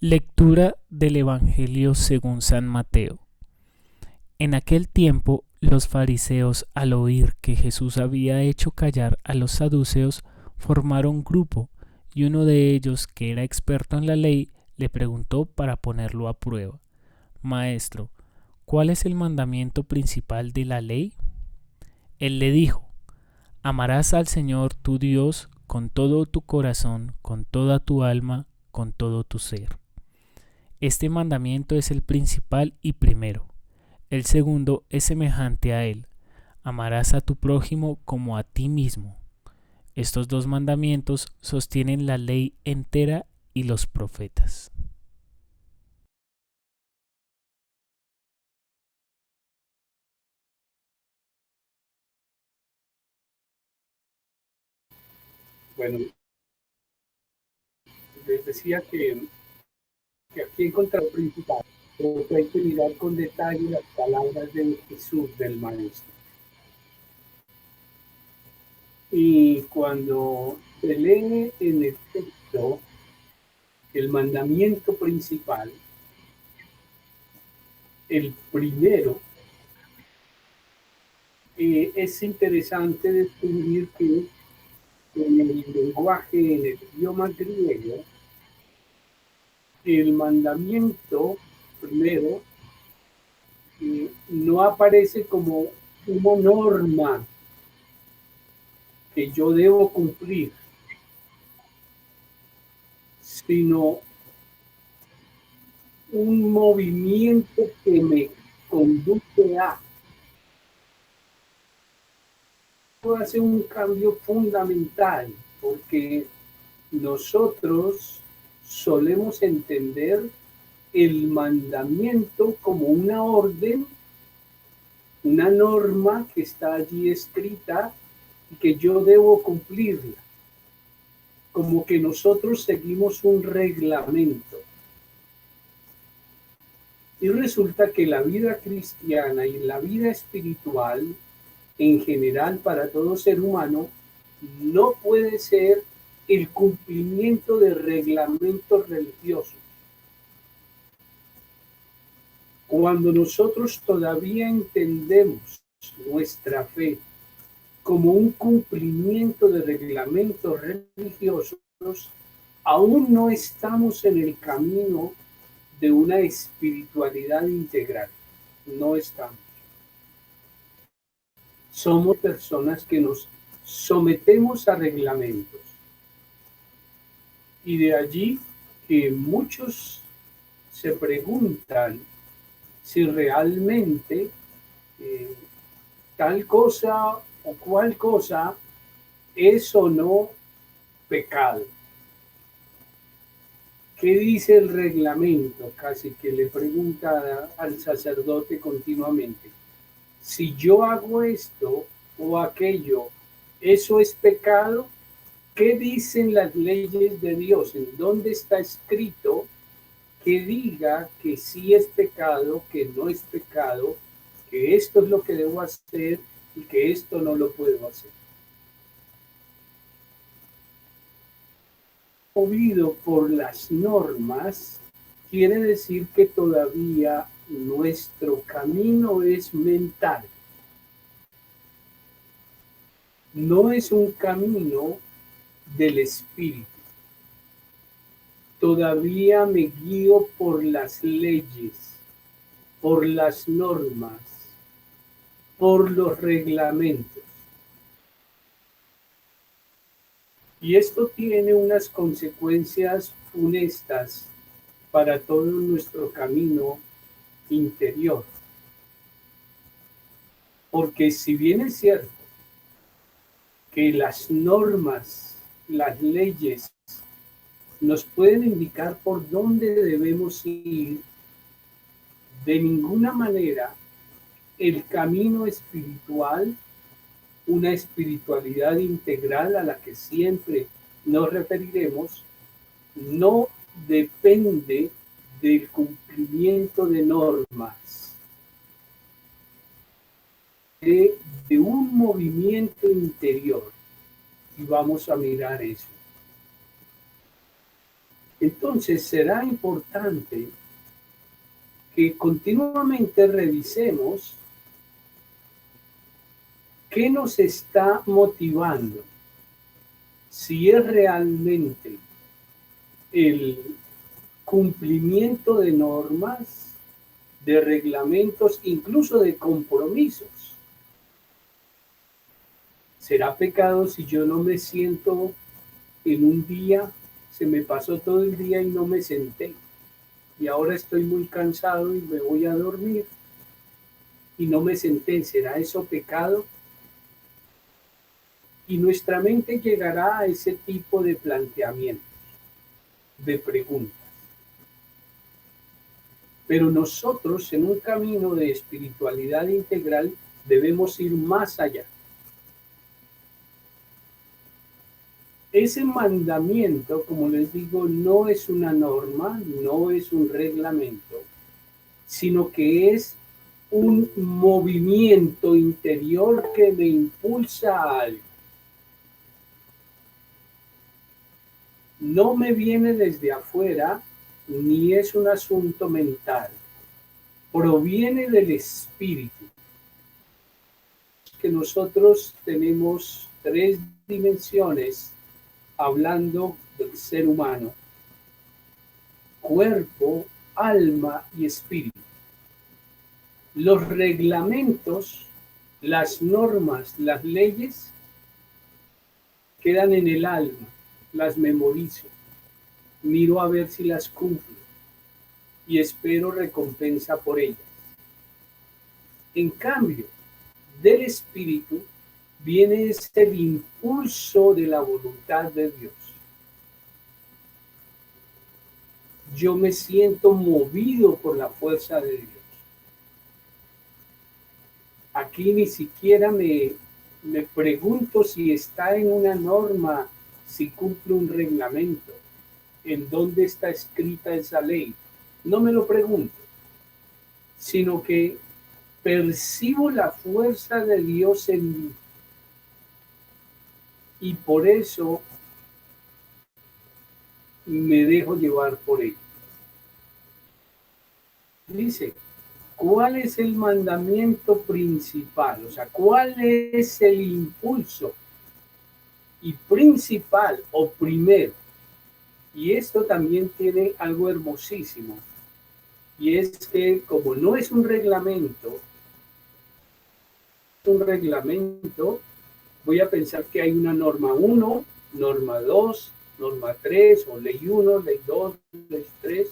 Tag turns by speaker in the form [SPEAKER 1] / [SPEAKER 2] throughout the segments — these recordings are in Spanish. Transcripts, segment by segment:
[SPEAKER 1] Lectura del Evangelio según San Mateo. En aquel tiempo, los fariseos, al oír que Jesús había hecho callar a los saduceos, formaron grupo, y uno de ellos, que era experto en la ley, le preguntó para ponerlo a prueba: Maestro, ¿cuál es el mandamiento principal de la ley? Él le dijo: Amarás al Señor tu Dios con todo tu corazón, con toda tu alma, con todo tu ser. Este mandamiento es el principal y primero. El segundo es semejante a él: amarás a tu prójimo como a ti mismo. Estos dos mandamientos sostienen la ley entera y los profetas.
[SPEAKER 2] Bueno, les decía que aquí encontramos lo principal, pero que hay que mirar con detalle las palabras de Jesús, del Maestro. Y cuando se lee en el texto el mandamiento principal, el primero, es interesante descubrir que en el lenguaje, en el idioma griego, el mandamiento primero no aparece como una norma que yo debo cumplir, sino un movimiento que me conduce a. Hace un cambio fundamental, porque nosotros solemos entender el mandamiento como una orden, una norma que está allí escrita y que yo debo cumplirla, como que nosotros seguimos un reglamento. Y resulta que la vida cristiana y la vida espiritual, en general para todo ser humano, no puede ser el cumplimiento de reglamentos religiosos. Cuando nosotros todavía entendemos nuestra fe como un cumplimiento de reglamentos religiosos, aún no estamos en el camino de una espiritualidad integral. No estamos. Somos personas que nos sometemos a reglamentos. Y de allí que muchos se preguntan si realmente tal cosa o cual cosa es o no pecado. ¿Qué dice el reglamento? Casi que le pregunta al sacerdote continuamente. Si yo hago esto o aquello, ¿eso es pecado? ¿Qué dicen las leyes de Dios? ¿En dónde está escrito que diga que sí es pecado, que no es pecado, que esto es lo que debo hacer y que esto no lo puedo hacer? Movido por las normas, quiere decir que todavía nuestro camino es mental. No es un camino del espíritu. Todavía me guío por las leyes, por las normas, por los reglamentos. Y esto tiene unas consecuencias funestas para todo nuestro camino interior. Porque si bien es cierto que las normas, las leyes, nos pueden indicar por dónde debemos ir, de ninguna manera el camino espiritual, una espiritualidad integral a la que siempre nos referiremos, no depende del cumplimiento de normas, de un movimiento interior. Y vamos a mirar eso. Entonces será importante que continuamente revisemos qué nos está motivando, si es realmente el cumplimiento de normas, de reglamentos, incluso de compromisos. ¿Será pecado si yo no me siento en un día, se me pasó todo el día y no me senté? Y ahora estoy muy cansado y me voy a dormir y no me senté. ¿Será eso pecado? Y nuestra mente llegará a ese tipo de planteamientos, de preguntas. Pero nosotros en un camino de espiritualidad integral debemos ir más allá. Ese mandamiento, como les digo, no es una norma, no es un reglamento, sino que es un movimiento interior que me impulsa a algo. No me viene desde afuera, ni es un asunto mental. Proviene del espíritu. Que nosotros tenemos tres dimensiones hablando del ser humano: cuerpo, alma y espíritu. Los reglamentos, las normas, las leyes quedan en el alma, las memorizo, miro a ver si las cumplo y espero recompensa por ellas. En cambio, del espíritu viene el impulso de la voluntad de Dios. Yo me siento movido por la fuerza de Dios. Aquí ni siquiera me pregunto si está en una norma, si cumple un reglamento, en dónde está escrita esa ley. No me lo pregunto, sino que percibo la fuerza de Dios en mí. Y por eso me dejo llevar por ello. Dice, ¿cuál es el mandamiento principal? O sea, ¿cuál es el impulso y principal o primero? Y esto también tiene algo hermosísimo. Y es que como no es un reglamento, voy a pensar que hay una norma 1, norma 2, norma 3, o ley 1, ley 2, ley 3,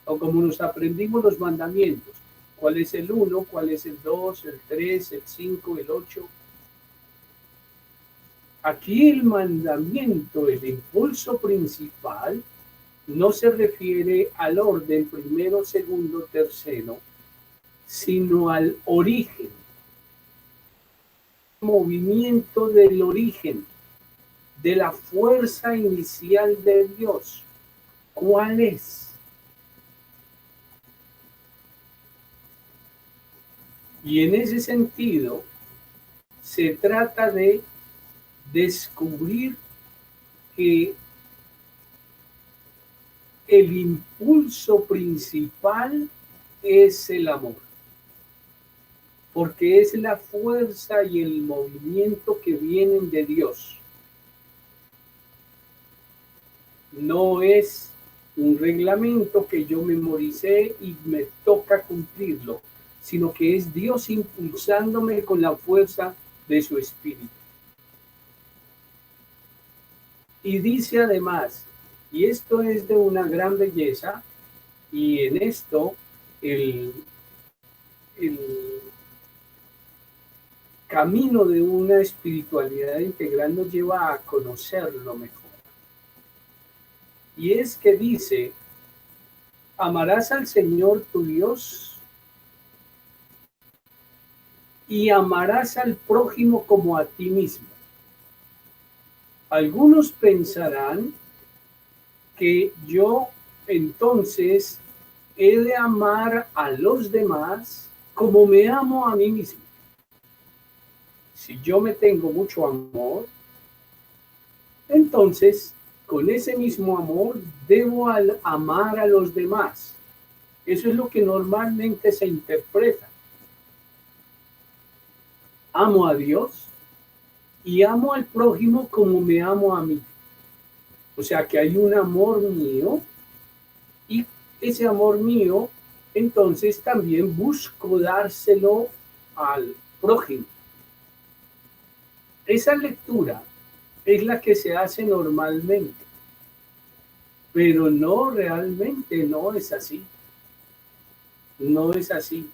[SPEAKER 2] o como nos aprendimos los mandamientos. ¿Cuál es el 1? ¿Cuál es el 2? ¿El 3? ¿El 5? ¿El 8? Aquí el mandamiento, el impulso principal, no se refiere al orden primero, segundo, tercero, sino al origen. Movimiento del origen, de la fuerza inicial de Dios. ¿Cuál es? Y en ese sentido, se trata de descubrir que el impulso principal es el amor, porque es la fuerza y el movimiento que vienen de Dios. No es un reglamento que yo memoricé y me toca cumplirlo, sino que es Dios impulsándome con la fuerza de su espíritu. Y dice además, y esto es de una gran belleza, y en esto el camino de una espiritualidad integral nos lleva a conocerlo mejor. Y es que dice, amarás al Señor tu Dios y amarás al prójimo como a ti mismo. Algunos pensarán que yo entonces he de amar a los demás como me amo a mí mismo. Si yo me tengo mucho amor, entonces con ese mismo amor debo amar a los demás. Eso es lo que normalmente se interpreta. Amo a Dios y amo al prójimo como me amo a mí. O sea que hay un amor mío y ese amor mío, entonces también busco dárselo al prójimo. Esa lectura es la que se hace normalmente, pero no, realmente no es así. No es así.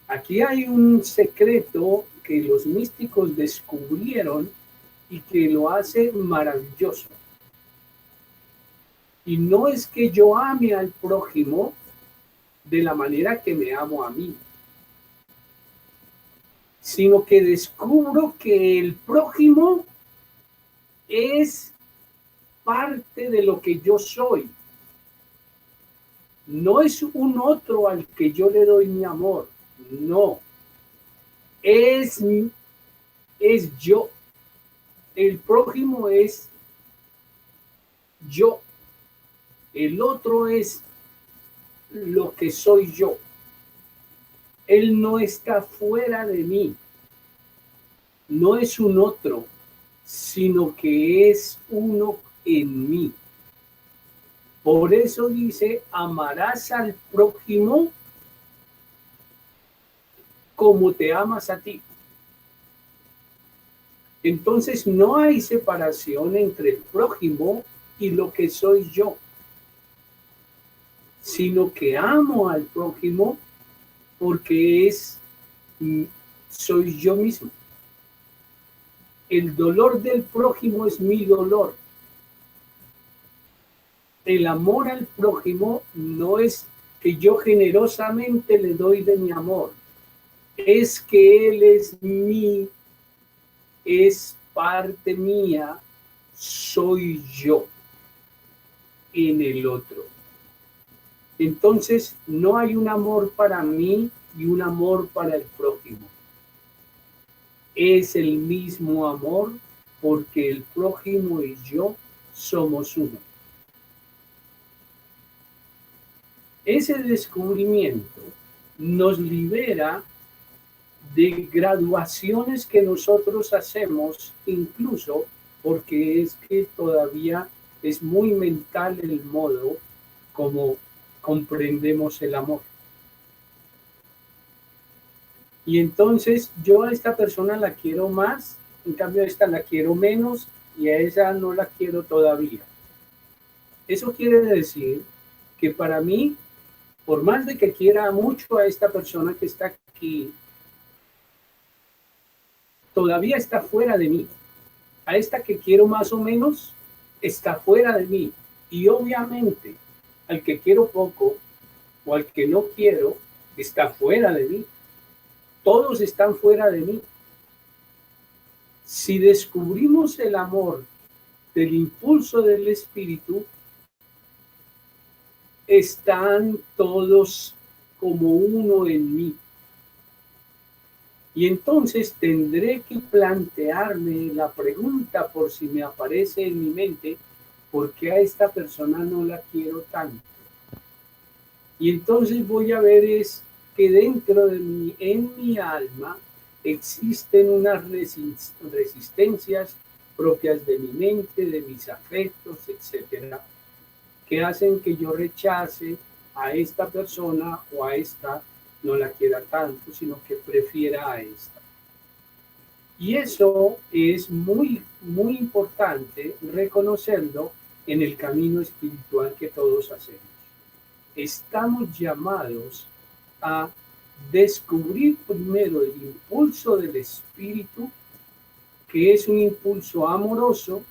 [SPEAKER 2] Aquí hay un secreto que los místicos descubrieron y que lo hace maravilloso. Y no es que yo ame al prójimo de la manera que me amo a mí, sino que descubro que el prójimo es parte de lo que yo soy. No es un otro al que yo le doy mi amor, no. Es yo. El prójimo es yo. El otro es lo que soy yo. Él no está fuera de mí. No es un otro, sino que es uno en mí. Por eso dice, amarás al prójimo como te amas a ti. Entonces no hay separación entre el prójimo y lo que soy yo, sino que amo al prójimo porque soy yo mismo. El dolor del prójimo es mi dolor. El amor al prójimo no es que yo generosamente le doy de mi amor, es que él es parte mía, soy yo en el otro. Entonces no hay un amor para mí y un amor para el prójimo. Es el mismo amor porque el prójimo y yo somos uno. Ese descubrimiento nos libera de graduaciones que nosotros hacemos, incluso porque es que todavía es muy mental el modo como comprendemos el amor. Y entonces yo a esta persona la quiero más, en cambio a esta la quiero menos y a esa no la quiero todavía. Eso quiere decir que para mí, por más de que quiera mucho a esta persona que está aquí, todavía está fuera de mí. A esta que quiero más o menos, está fuera de mí. Y obviamente, al que quiero poco o al que no quiero, está fuera de mí. Todos están fuera de mí. Si descubrimos el amor del impulso del espíritu, están todos como uno en mí. Y entonces tendré que plantearme la pregunta por si me aparece en mi mente, ¿por qué a esta persona no la quiero tanto? Y entonces voy a ver es que dentro de mí, en mi alma, existen unas resistencias propias de mi mente, de mis afectos, etcétera, que hacen que yo rechace a esta persona o a esta no la quiera tanto, sino que prefiera a esta. Y eso es muy, muy importante reconocerlo en el camino espiritual que todos hacemos. Estamos llamados a descubrir primero el impulso del espíritu, que es un impulso amoroso,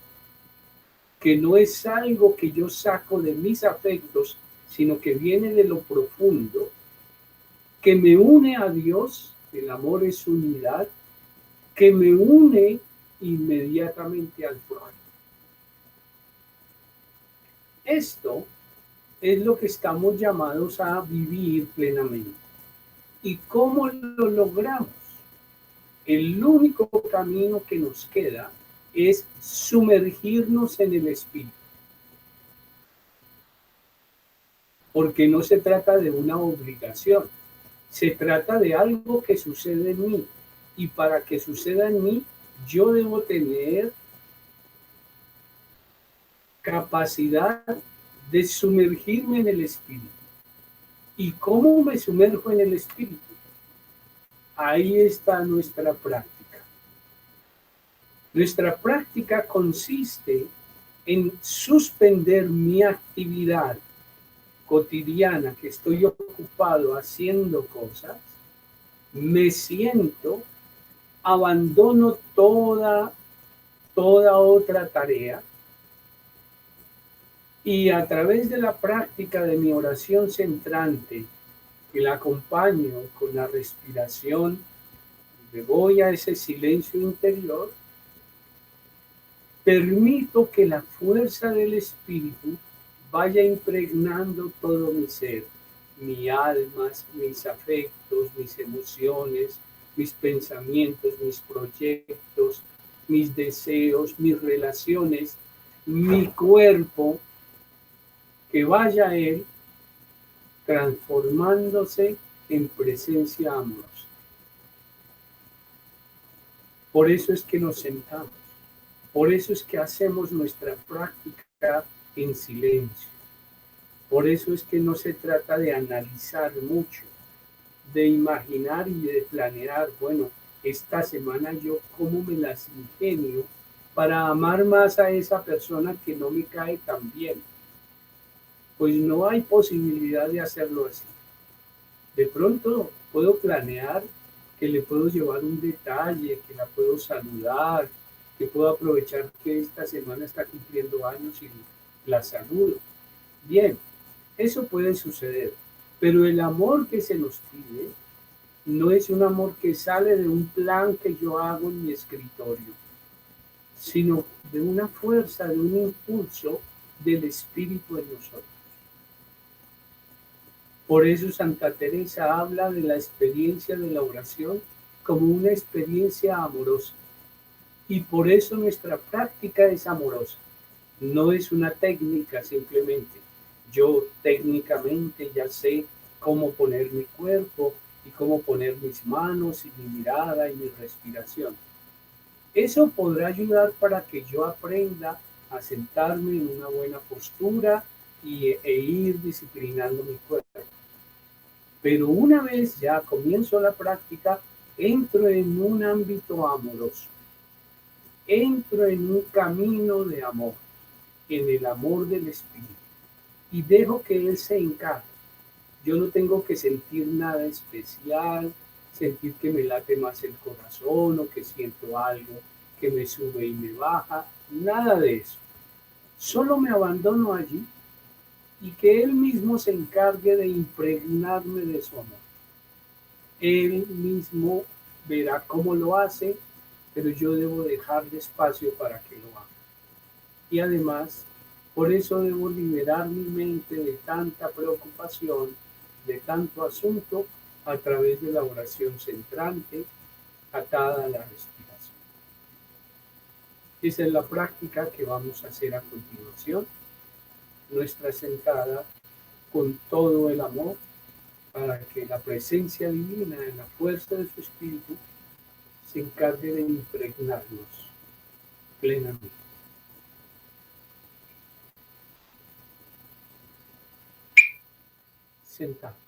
[SPEAKER 2] que no es algo que yo saco de mis afectos, sino que viene de lo profundo, que me une a Dios, el amor es unidad, que me une inmediatamente al prójimo. Esto es lo que estamos llamados a vivir plenamente. ¿Y cómo lo logramos? El único camino que nos queda es sumergirnos en el Espíritu. Porque no se trata de una obligación, se trata de algo que sucede en mí. Y para que suceda en mí, yo debo tener capacidad de sumergirme en el Espíritu. ¿Y cómo me sumerjo en el Espíritu? Ahí está nuestra práctica. Nuestra práctica consiste en suspender mi actividad cotidiana, que estoy ocupado haciendo cosas, me siento, abandono toda otra tarea y a través de la práctica de mi oración centrante, que la acompaño con la respiración, me voy a ese silencio interior, permito que la fuerza del Espíritu vaya impregnando todo mi ser, mi alma, mis afectos, mis emociones, mis pensamientos, mis proyectos, mis deseos, mis relaciones, mi cuerpo, que vaya Él transformándose en presencia amorosa. Por eso es que nos sentamos, por eso es que hacemos nuestra práctica en silencio. Por eso es que no se trata de analizar mucho, de imaginar y de planear, bueno, esta semana yo cómo me las ingenio para amar más a esa persona que no me cae tan bien. Pues no hay posibilidad de hacerlo así. De pronto puedo planear que le puedo llevar un detalle, que la puedo saludar, que puedo aprovechar que esta semana está cumpliendo años y la saludo. Bien, eso puede suceder, pero el amor que se nos pide no es un amor que sale de un plan que yo hago en mi escritorio, sino de una fuerza, de un impulso del Espíritu en nosotros. Por eso Santa Teresa habla de la experiencia de la oración como una experiencia amorosa. Y por eso nuestra práctica es amorosa. No es una técnica simplemente. Yo técnicamente ya sé cómo poner mi cuerpo y cómo poner mis manos y mi mirada y mi respiración. Eso podrá ayudar para que yo aprenda a sentarme en una buena postura e ir disciplinando mi cuerpo. Pero una vez ya comienzo la práctica, entro en un ámbito amoroso, entro en un camino de amor, en el amor del Espíritu, y dejo que Él se encargue. Yo no tengo que sentir nada especial, sentir que me late más el corazón o que siento algo que me sube y me baja, nada de eso. Solo me abandono allí y que Él mismo se encargue de impregnarme de su amor. Él mismo verá cómo lo hace, pero yo debo dejarle espacio para que lo haga. Y además, por eso debo liberar mi mente de tanta preocupación, de tanto asunto, a través de la oración centrante, atada a la respiración. Esa es la práctica que vamos a hacer a continuación. Nuestra sentada con todo el amor, para que la presencia divina, en la fuerza de su espíritu, se encargue de impregnarnos plenamente. Sentado.